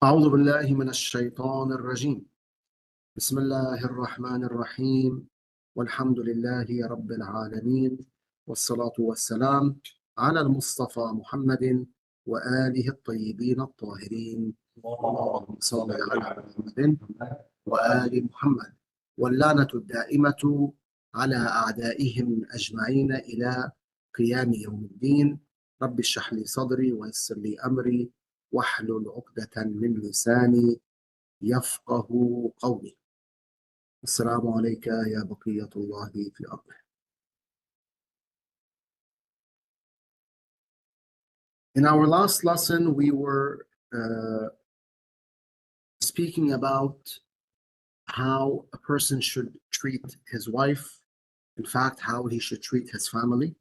أعوذ بالله من الشيطان الرجيم. بسم الله الرحمن الرحيم والحمد لله رب العالمين والصلاة والسلام على المصطفى محمد وآله الطيبين الطاهرين. اللهم صل على محمد وآل محمد واللعنة الدائمة على أعدائهم أجمعين إلى قيام يوم الدين. رب اشرح لي صدري ويسر لي أمري واحلل عقدة من لساني يفقه قولي. السلام عليك يا بقية الله في أرضه. In our last lesson, we were speaking about how a person should treat his wife, in fact, how he should treat his family.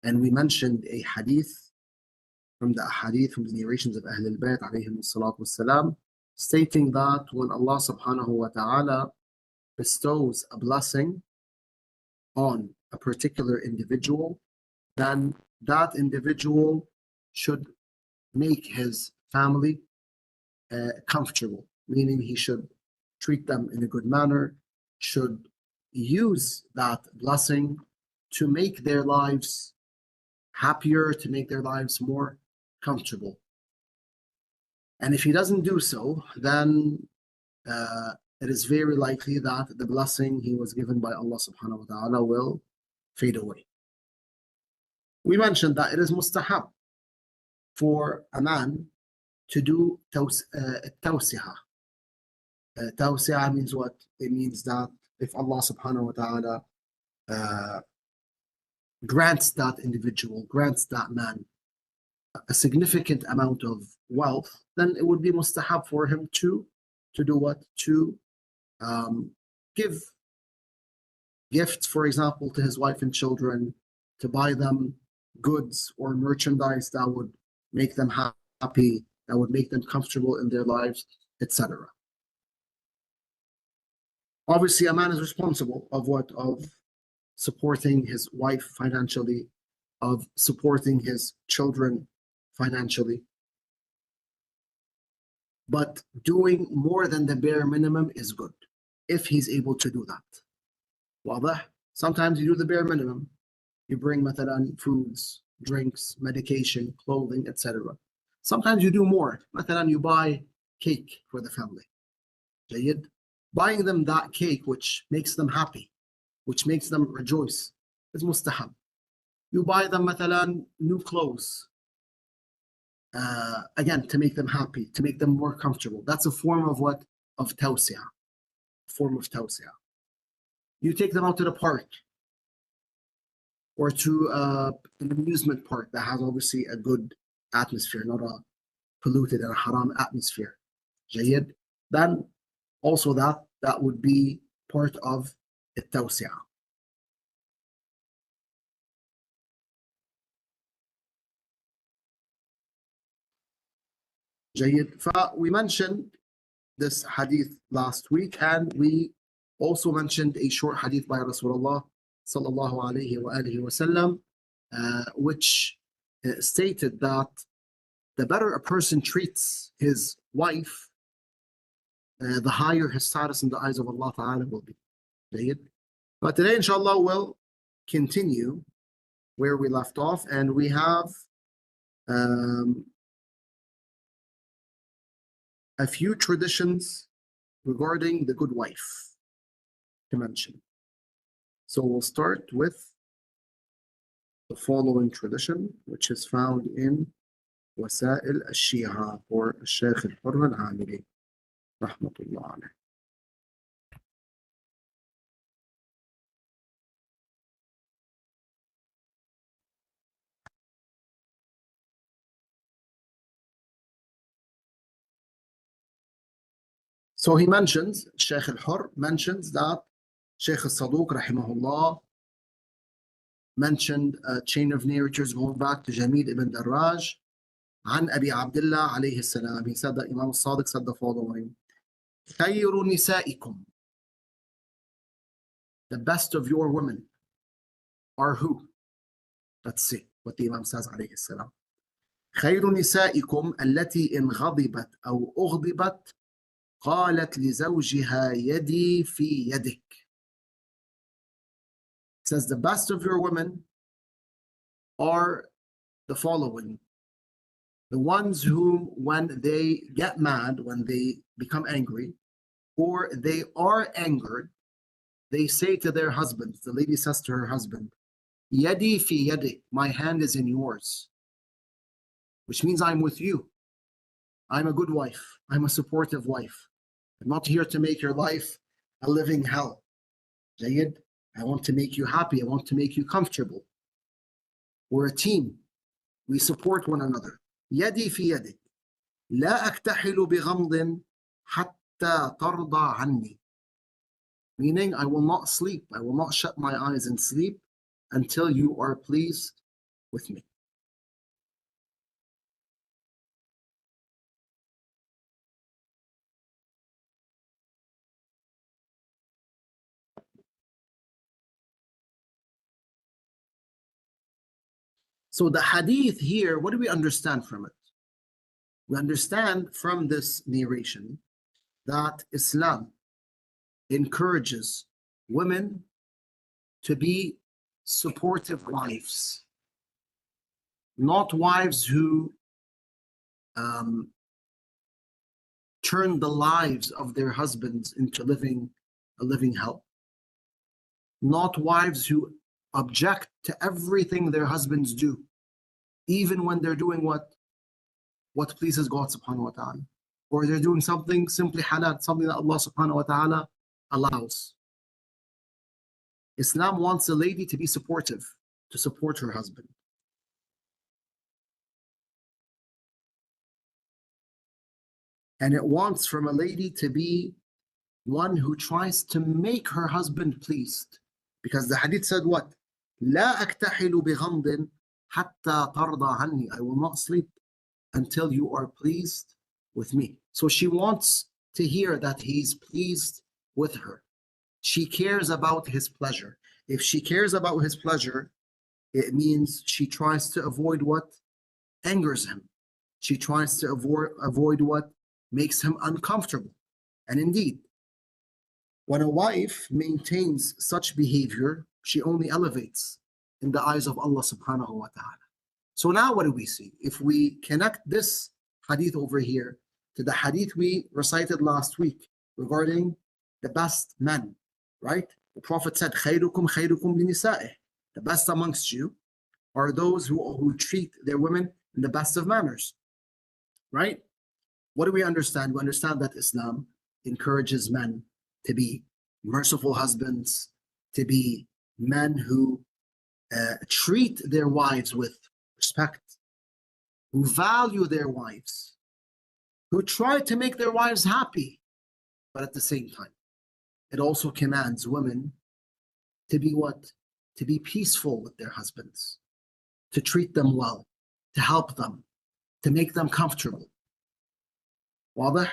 And we mentioned a hadith from the narrations of Ahlul Bait alayhim salatu wassalam, stating that when Allah subhanahu wa ta'ala bestows a blessing on a particular individual, then that individual should make his family comfortable, meaning he should treat them in a good manner, should use that blessing to make their lives happier, to make their lives more comfortable. And if he doesn't do so, then it is very likely that the blessing he was given by Allah subhanahu wa ta'ala will fade away. We mentioned that it is mustahab for a man to do tawsi'ah. Tawsi'ah means what? It means that if Allah subhanahu wa ta'ala grants that individual, grants that man a significant amount of wealth, then it would be mustahab for him to do what? To give gifts, for example, to his wife and children, to buy them goods or merchandise that would make them happy, that would make them comfortable in their lives, etc. Obviously, a man is responsible of what? Of supporting his wife financially, of supporting his children financially. But doing more than the bare minimum is good, if he's able to do that. Wadah? Sometimes you do the bare minimum. You bring مثلا foods, drinks, medication, clothing, etc. Sometimes you do more. مثلا you buy cake for the family. جيد? Buying them that cake which makes them happy, which makes them rejoice, is mustahab. You buy them مثلا new clothes, again, to make them happy, to make them more comfortable. That's a form of what? Of tawsi'ah. Form of tawsi'ah. You take them out to the park or to an amusement park that has obviously a good atmosphere, not a polluted and a haram atmosphere. جيد? Then also that would be part of التوسعة. جيد. We mentioned this hadith last week, and we also mentioned a short hadith by Rasulullah sallallahu alayhi wa alihi wa sallam, which stated that the better a person treats his wife, the higher his status in the eyes of Allah Ta'ala will be. جيد. But today, inshallah, we'll continue where we left off, and we have a few traditions regarding the good wife to mention. So we'll start with the following tradition, which is found in وسائل الشيعة for الشيخ الحر العاملي رحمة الله عليه. So he mentions, Shaykh al-Hur mentions that Shaykh al-Saduq rahimahullah mentioned a chain of narrators going back to Jamid ibn Darraj عن أبي عبد الله عليه السلام. He said that Imam al-Sadiq said the following: خير نسائكم, the best of your women are who? Let's see what the Imam says عليه السلام. خير نسائكم التي إن غضبت أو أغضبت قالت لزوجها يدي في يدك. It says the best of your women are the following. The ones who, when they get mad, when they become angry, or they are angered, they say to their husbands, the lady says to her husband, Yadi fi yadi, my hand is in yours, which means I'm with you. I'm a good wife. I'm a supportive wife. I'm not here to make your life a living hell. Jayyid, I want to make you happy. I want to make you comfortable. We're a team. We support one another. يدي في يدك لا أكتحل بغمض حتى ترضى عني. Meaning, I will not sleep. I will not shut my eyes and sleep until you are pleased with me. So the hadith here, what do we understand from it? We understand from this narration that Islam encourages women to be supportive wives, not wives who turn the lives of their husbands into a living hell, not wives who object to everything their husbands do, even when they're doing what pleases God subhanahu wa ta'ala, or they're doing something simply halal, something that Allah subhanahu wa ta'ala allows. Islam wants a lady to be supportive, to support her husband. And it wants from a lady to be one who tries to make her husband pleased. Because the hadith said what? لا أكتحل بغمض حتى ترضى عني. I will not sleep until you are pleased with me. So she wants to hear that he's pleased with her. She cares about his pleasure. If she cares about his pleasure, it means she tries to avoid what angers him. She tries to avoid what makes him uncomfortable. And indeed, when a wife maintains such behavior, she only elevates in the eyes of Allah subhanahu wa ta'ala. So now what do we see? If we connect this hadith over here to the hadith we recited last week regarding the best men, right? The Prophet said, خَيْرُكُمْ خَيْرُكُمْ لِنِسَائِهِ. The best amongst you are those who treat their women in the best of manners, right? What do we understand? We understand that Islam encourages men to be merciful husbands, to be men who treat their wives with respect, who value their wives, who try to make their wives happy, but at the same time, it also commands women to be what? To be peaceful with their husbands, to treat them well, to help them, to make them comfortable. واضح?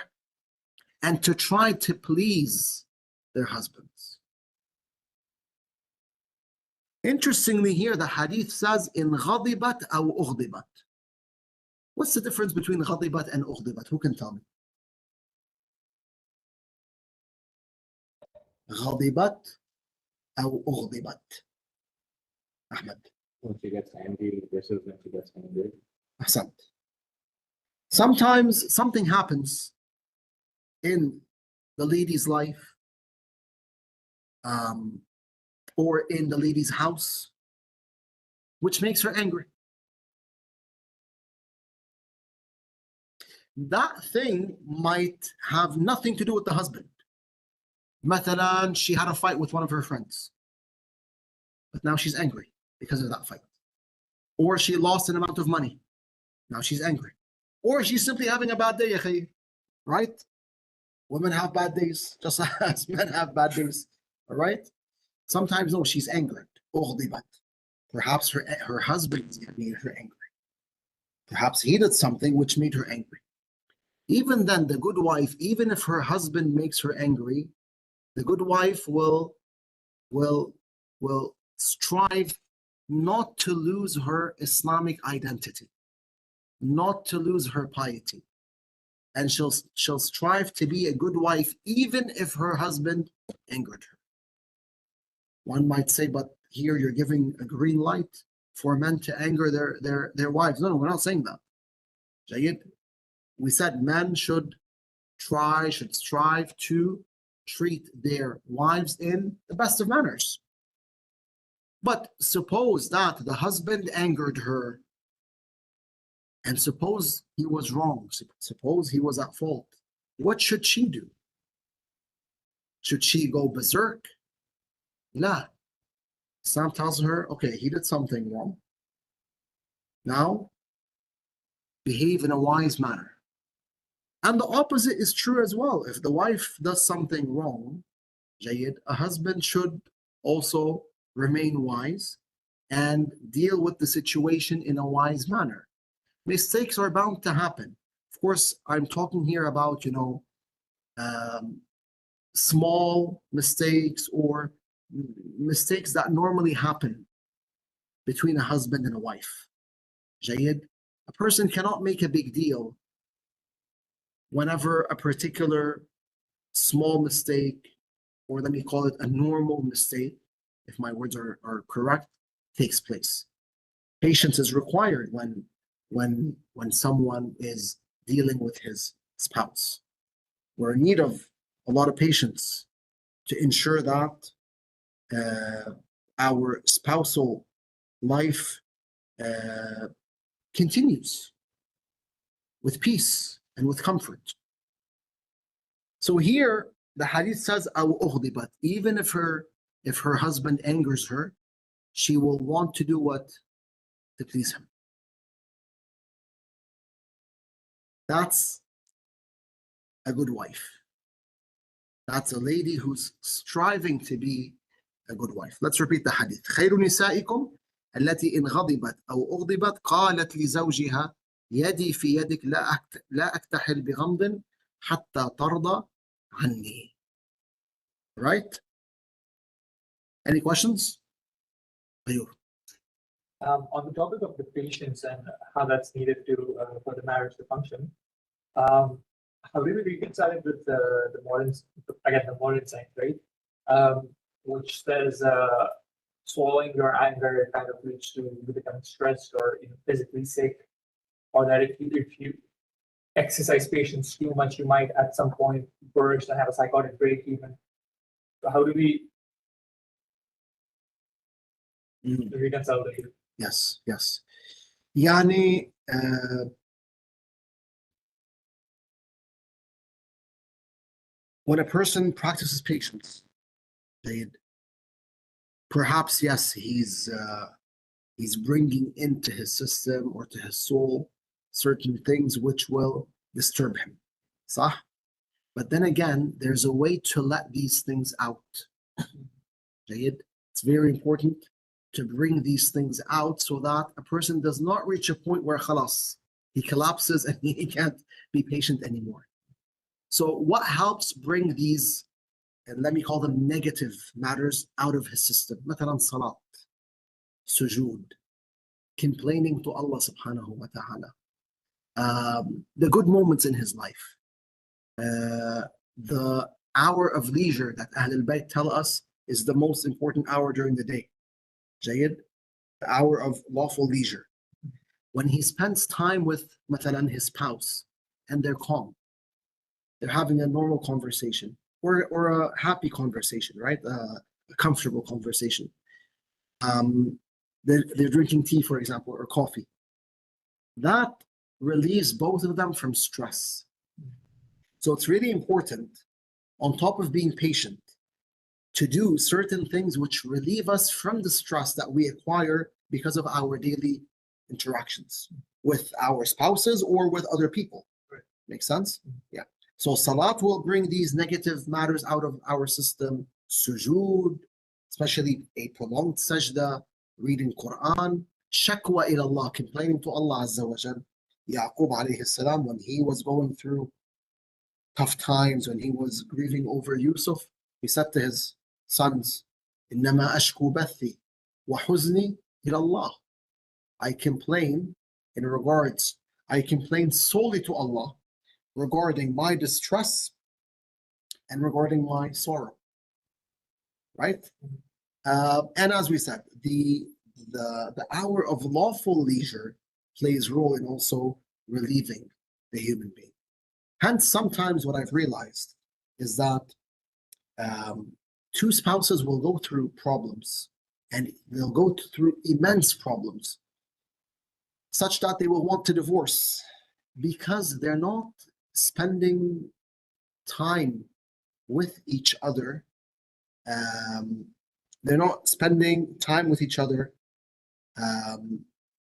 And to try to please their husbands. Interestingly here, the hadith says, in غضبت أو أغضبت. What's the difference between غضبت and أغضبت? Who can tell me? غضبت أو أغضبت. Ahmed. When she gets angry versus when she gets angry. أحسنت. Sometimes something happens in the lady's life or in the lady's house which makes her angry. That thing might have nothing to do with the husband. مثلا, she had a fight with one of her friends, but now she's angry because of that fight. Or she lost an amount of money. Now she's angry. Or she's simply having a bad day, right? Women have bad days, just as men have bad days, all right? Sometimes, no, she's angered. Perhaps her husband made her angry. Perhaps he did something which made her angry. Even then, the good wife, even if her husband makes her angry, the good wife will strive not to lose her Islamic identity. not to lose her piety. And she'll strive to be a good wife even if her husband angered her. One might say, but here you're giving a green light for men to anger their wives. No, we're not saying that. Jayyid. We said men should strive to treat their wives in the best of manners. But suppose that the husband angered her, and suppose he was wrong, suppose he was at fault. What should she do? Should she go berserk? La. Islam tells her, okay, he did something wrong. Now, behave in a wise manner. And the opposite is true as well. If the wife does something wrong, Jayyid, a husband should also remain wise and deal with the situation in a wise manner. Mistakes are bound to happen. Of course, I'm talking here about, small mistakes or mistakes that normally happen between a husband and a wife. Jayyid, a person cannot make a big deal whenever a particular small mistake, or let me call it a normal mistake, if my words are correct, takes place. Patience is required when someone is dealing with his spouse. We're in need of a lot of patience to ensure that our spousal life continues with peace and with comfort. So here the hadith says, أو أغضبت, even if her husband angers her, she will want to do what? To please him. That's a good wife. That's a lady who's striving to be a good wife. Let's repeat the hadith. خير نسائكم التي إن غضبت أو أغضبت قالت لزوجها يدي في يدك لا أكتحل بغمض حتى ترضى عني. Right? Any questions? On the topic of the patience and how that's needed for the marriage to function, how do we reconcile it with the modern side, right? Which says swallowing your anger kind of leads to you becoming stressed or physically sick, or that if you exercise patience too much, you might at some point burst and have a psychotic break even. So how do we reconcile the two? Yes. يعني when a person practices patience, perhaps yes, he's bringing into his system or to his soul certain things which will disturb him. صح? But then again, there's a way to let these things out. It's very important to bring these things out so that a person does not reach a point where khalas, he collapses and he can't be patient anymore. So what helps bring these, and let me call them negative matters, out of his system? مثلا salat, sujood, complaining to Allah subhanahu wa ta'ala, the good moments in his life, the hour of leisure that Ahlul Bait tell us is the most important hour during the day. Jayyid, the hour of lawful leisure. When he spends time with مثلا his spouse and they're calm, they're having a normal conversation or a happy conversation, right? A comfortable conversation. They're drinking tea, for example, or coffee. That relieves both of them from stress. So it's really important, on top of being patient, to do certain things which relieve us from the stress that we acquire because of our daily interactions with our spouses or with other people. Right. Make sense? Yeah. So salat will bring these negative matters out of our system. Sujood, especially a prolonged sajda, reading Quran, shakwa ila Allah, complaining to Allah Azza wa Jal. Yaqub alayhi salam, when he was going through tough times, when he was grieving over Yusuf, he said to his sons, إنما أشكو بثي وحزني إلى الله. I complain in regards I complain solely to Allah regarding my distress and regarding my sorrow. Right? And as we said, the hour of lawful leisure plays role in also relieving the human being. Hence, sometimes what I've realized is that two spouses will go through problems, and they'll go through immense problems, such that they will want to divorce because they're not spending time with each other. They're not spending time with each other,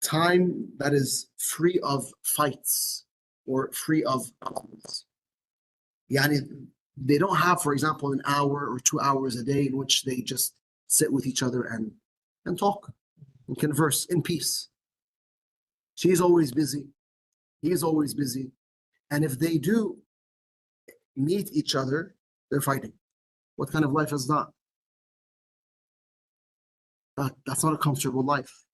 time that is free of fights or free of problems. Yani, they don't have, for example, an hour or 2 hours a day in which they just sit with each other and talk and converse in peace. She's always busy. He's always busy. And if they do meet each other, they're fighting. What kind of life is that? That's not a comfortable life.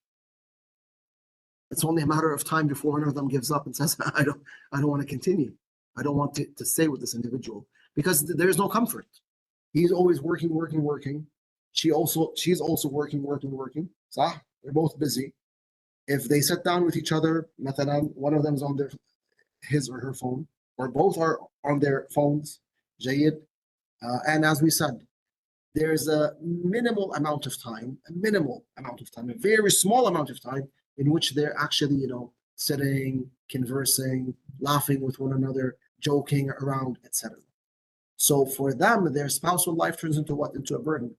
It's only a matter of time before one of them gives up and says, I don't want to continue. I don't want to stay with this individual because there's no comfort. He's always working. She's also working. So they're both busy. If they sit down with each other, one of them's on his or her phone, or both are on their phones, Jayid. And as we said, there's a minimal amount of time, a very small amount of time in which they're actually, sitting, conversing, laughing with one another, joking around, etc. So for them, their spousal life turns into what? Into a burden.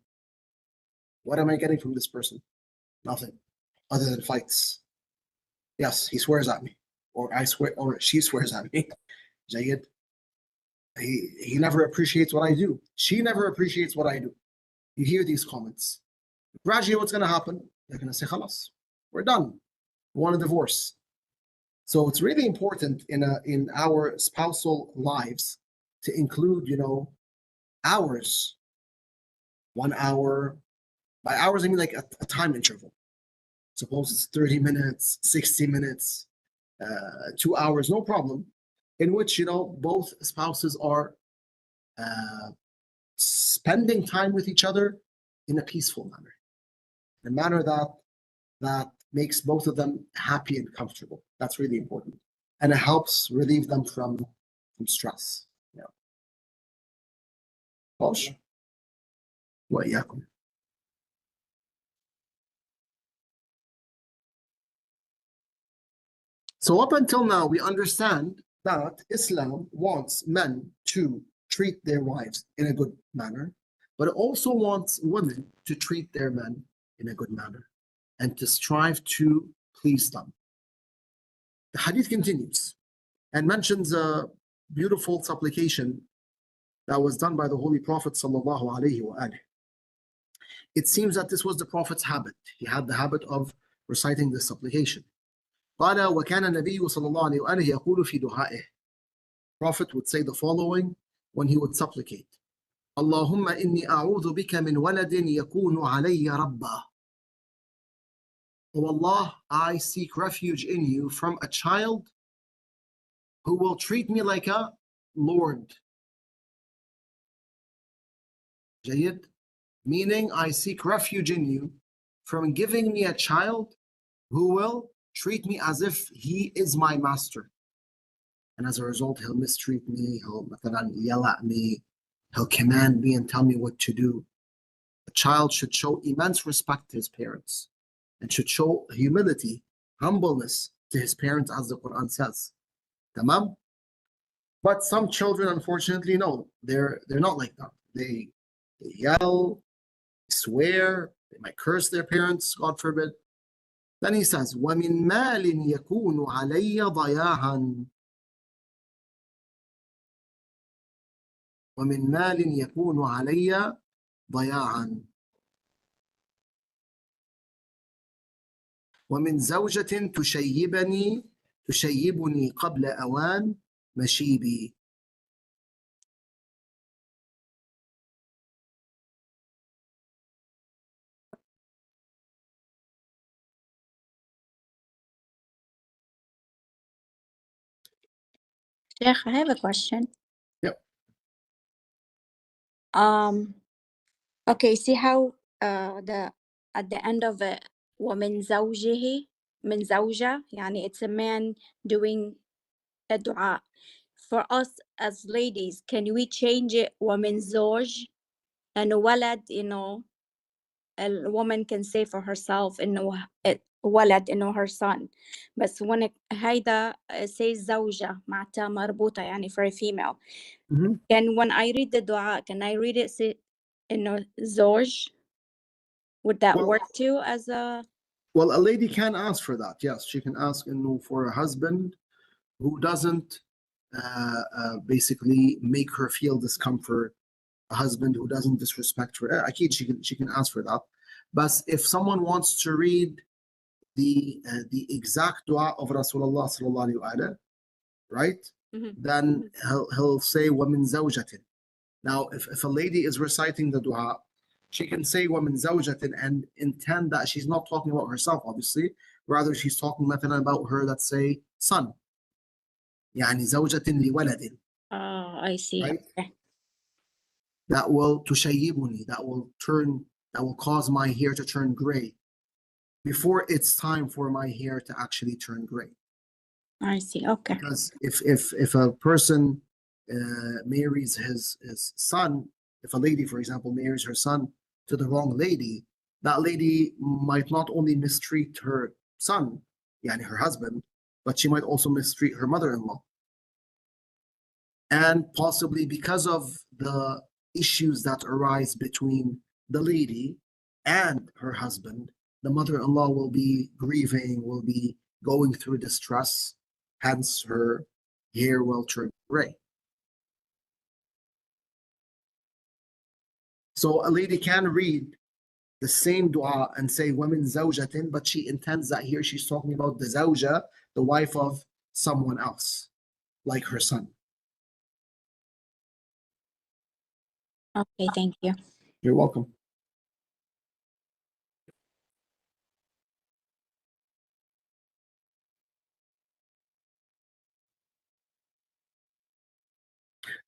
What am I getting from this person? Nothing, other than fights. Yes, he swears at me, or I swear, or she swears at me. Jayid. He never appreciates what I do. She never appreciates what I do. You hear these comments. Gradually, what's going to happen? They're going to say, "Khalas, we're done. We want a divorce." So it's really important in our spousal lives to include, hours. 1 hour. By hours, I mean like a time interval. Suppose it's 30 minutes, 60 minutes, 2 hours, no problem. In which, both spouses are spending time with each other in a peaceful manner, in a manner that makes both of them happy and comfortable. That's really important. And it helps relieve them from stress. Yeah. Bosh. وإياكم. So up until now, we understand that Islam wants men to treat their wives in a good manner, but it also wants women to treat their men in a good manner and to strive to please them. The hadith continues and mentions a beautiful supplication that was done by the Holy Prophet sallallahu alaihi wasallam. It seems that this was the Prophet's habit. He had the habit of reciting this supplication. قال وكان النبي صلى الله عليه وآله يقول في دعائه. Prophet would say the following when he would supplicate. اللهم إني أعوذ بك من ولد يكون علي ربا. O Allah, I seek refuge in you from a child who will treat me like a Lord. Jayyid, meaning I seek refuge in you from giving me a child who will treat me as if he is my master. And as a result, he'll mistreat me, he'll yell at me, he'll command me and tell me what to do. A child should show immense respect to his parents and should show humility, humbleness to his parents, as the Quran says. Tamam? But some children, unfortunately, no, they're not like that. They yell, swear, they might curse their parents, God forbid. Then he says, وَمِن مَالٍ يَكُونُ عَلَيَّ ضَيَاعًا. وَمِن مَالٍ يَكُونُ عَلَيَّ ضَيَاعًا. ومن زوجة تشيبني قبل أوان مشيبي. Sheikh, I have a question. Yep. Okay, see how the at the end of it ومن زوجه من زوجة يعني it's a man doing a dua. For us as ladies, can we change it ومن زوج and ولد, you know, a woman can say for herself إنه ولد إنه her son. بس when هيدا says زوجة مع تا مربوطة يعني for a female. And when I read the dua, can I read it say إنه زوج? Would that Well- work too as a... Well, a lady can ask for that. Yes, she can ask for a husband who doesn't basically make her feel discomfort, a husband who doesn't disrespect her. Akid, she can ask for that. But if someone wants to read the exact dua of Rasulullah sallallahu alaihi wasallam, right? Then he'll say وَمِن زَوْجَةٍ. Now, if a lady is reciting the dua, she can say وَمِن زَوْجَةٍ and intend that she's not talking about herself, obviously. Rather, she's talking about her, let's say, son. يعني زوجة لولد. I see. Right? Okay. That will تشيبني, that will cause my hair to turn gray before it's time for my hair to actually turn gray. I see. Okay. Because if a person marries his son, if a lady, for example, marries her son to the wrong lady, that lady might not only mistreat her son, yani her husband, but she might also mistreat her mother-in-law. And possibly because of the issues that arise between the lady and her husband, the mother-in-law will be grieving, will be going through distress, hence her hair will turn gray. So a lady can read the same dua and say women zawjatin, but she intends that here she's talking about the zawja, the wife of someone else, like her son. Okay, thank you. You're welcome.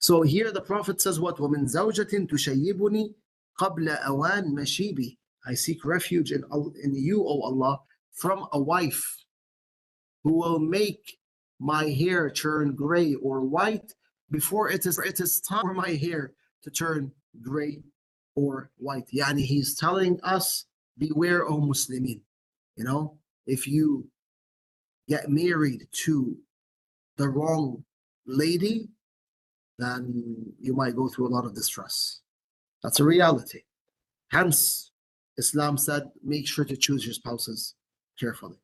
So here the Prophet says what? وَمِن زَوْجَةٍ تُشَيِّبُنِي قَبْلَ أَوَانْ مَشِيبِي. I seek refuge in you, O Allah, from a wife who will make my hair turn gray or white before it is time for my hair to turn gray or white. Yani he's telling us, beware, O Muslimin. You know, if you get married to the wrong lady, then you might go through a lot of distress. That's a reality. Hence, Islam said, make sure to choose your spouses carefully.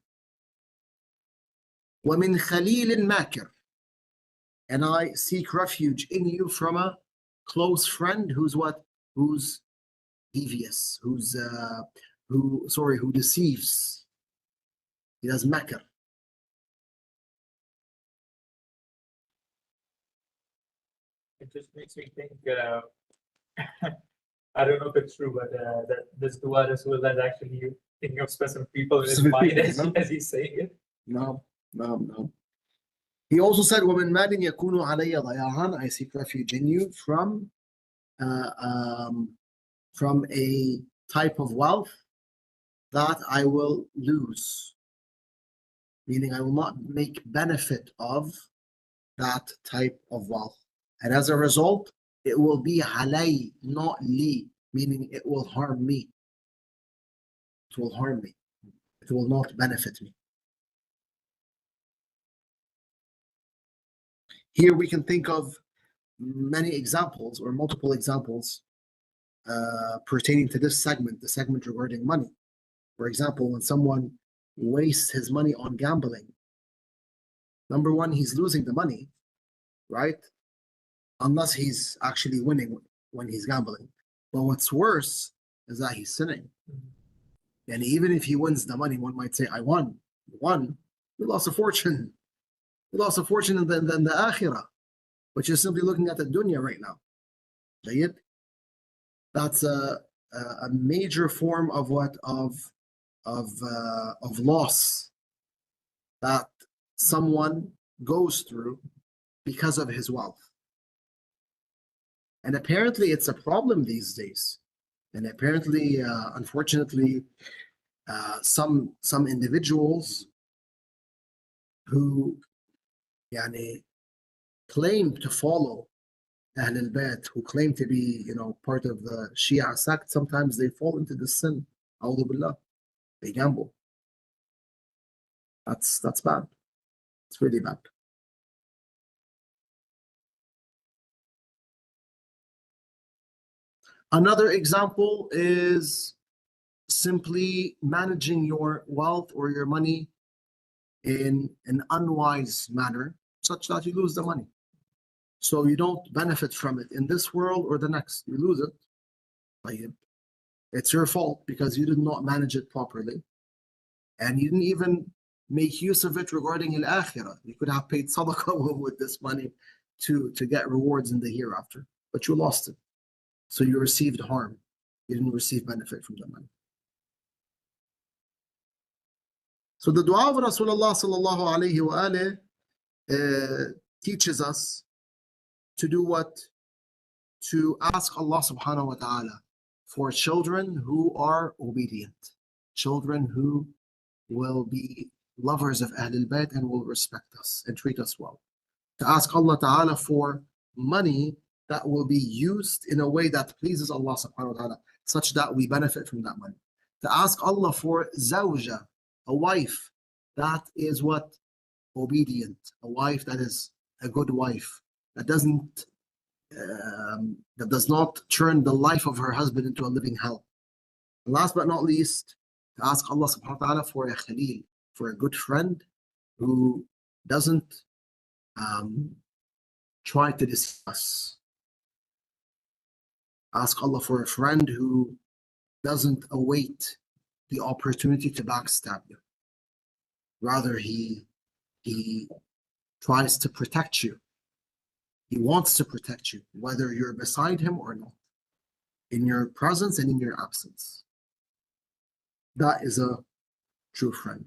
وَمِن خَلِيلٍ مَاكِرٍ. And I seek refuge in you from a close friend who's what? Who's devious, who deceives. He does makr. It just makes me think, I don't know if it's true, but that this dua Rasulullah is actually thinking of specific people in his mind as he's saying it. No. He also said, وَمِن مَالٍ يَكُونُ عَلَيَّ ضَيَاعًا. I seek refuge in you from a type of wealth that I will lose. Meaning I will not make benefit of that type of wealth. And as a result, it will be halay, not li, meaning it will harm me. It will harm me. It will not benefit me. Here we can think of many examples or multiple examples pertaining to this segment, the segment regarding money. For example, when someone wastes his money on gambling, number one, he's losing the money, right? Unless he's actually winning when he's gambling. But what's worse is that he's sinning. And even if he wins the money, one might say, I won. You won. You lost a fortune. You lost a fortune in the akhirah, which is simply looking at the dunya right now. That's a major form of what? Of loss that someone goes through because of his wealth. And apparently it's a problem these days. And apparently, unfortunately, some individuals who يعني, claim to follow Ahlul Bait, who claim to be, part of the Shia sect, sometimes they fall into the sin. A'udhu billah. They gamble. That's bad. It's really bad. Another example is simply managing your wealth or your money in an unwise manner, such that you lose the money. So you don't benefit from it in this world or the next. You lose it. It's your fault because you did not manage it properly. And you didn't even make use of it regarding al-akhirah. You could have paid sadaqah with this money to get rewards in the hereafter, but you lost it. So you received harm. You didn't receive benefit from the money. So the dua of Rasulullah sallallahu alayhi wa alayhi teaches us to do what? To ask Allah subhanahu wa ta'ala for children who are obedient, children who will be lovers of Ahlul Bait and will respect us and treat us well. To ask Allah ta'ala for money that will be used in a way that pleases Allah subhanahu wa ta'ala, such that we benefit from that money. To ask Allah for zawja, a wife that is what? Obedient, a wife that is a good wife, that does not turn the life of her husband into a living hell. And last but not least, to ask Allah subhanahu wa ta'ala for a khalil, for a good friend who doesn't try to deceive us. Ask Allah for a friend who doesn't await the opportunity to backstab you. Rather, he tries to protect you. He wants to protect you, whether you're beside him or not, in your presence and in your absence. That is a true friend.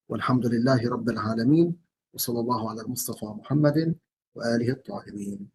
Walhamdulillahi Rabbil Alameen. Wa sallallahu ala Mustafa Muhammadin wa alihi at-tahirin.